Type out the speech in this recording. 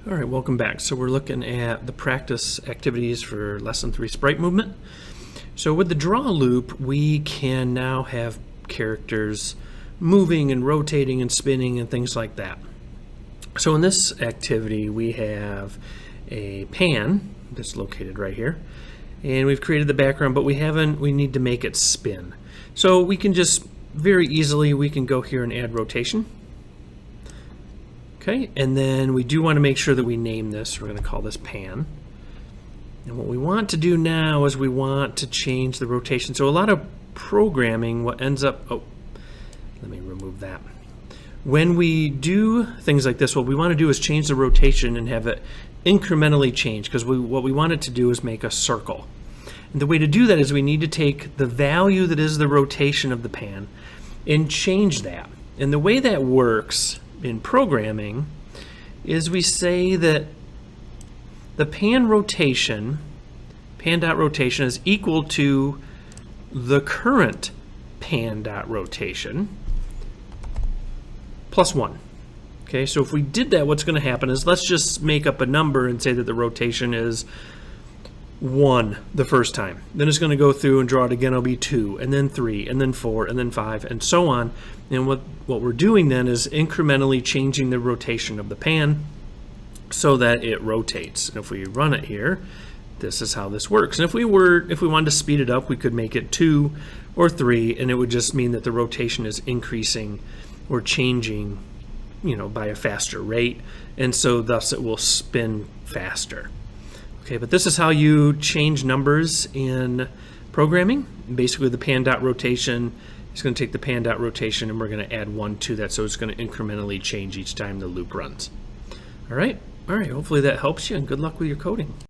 All right, welcome back. So we're looking at the practice activities for Lesson 3 Sprite Movement. So with the draw loop, we can now have characters moving and rotating and spinning and things like that. So in this activity, we have a pan that's located right here. And we've created the background, but we need to make it spin. So we can just very easily, we can go here and add rotation. Okay, and then we do want to make sure that we name this. We're going to call this pan. And what we want to do now is we want to change the rotation. So a lot of programming, what ends up, oh, let me remove that. When we do things like this, what we want to do is change the rotation and have it incrementally change, because what we want it to do is make a circle. And the way to do that is we need to take the value that is the rotation of the pan and change that. And the way that works in programming is we say that the pan dot rotation is equal to the current pan dot rotation plus 1. Okay, so if we did that, what's going to happen is, let's just make up a number and say that the rotation is 1 the first time. Then it's going to go through and draw it again. It'll be 2, and then 3, and then 4, and then 5, and so on. And what we're doing then is incrementally changing the rotation of the pan so that it rotates. And if we run it here, this is how this works. And if we wanted to speed it up, we could make it 2 or 3, and it would just mean that the rotation is increasing or changing, by a faster rate, and so thus it will spin faster. Okay, but this is how you change numbers in programming. Basically, the pan dot rotation is going to take the pan dot rotation, and we're going to add 1 to that, so it's going to incrementally change each time the loop runs. All right, hopefully that helps you, and good luck with your coding.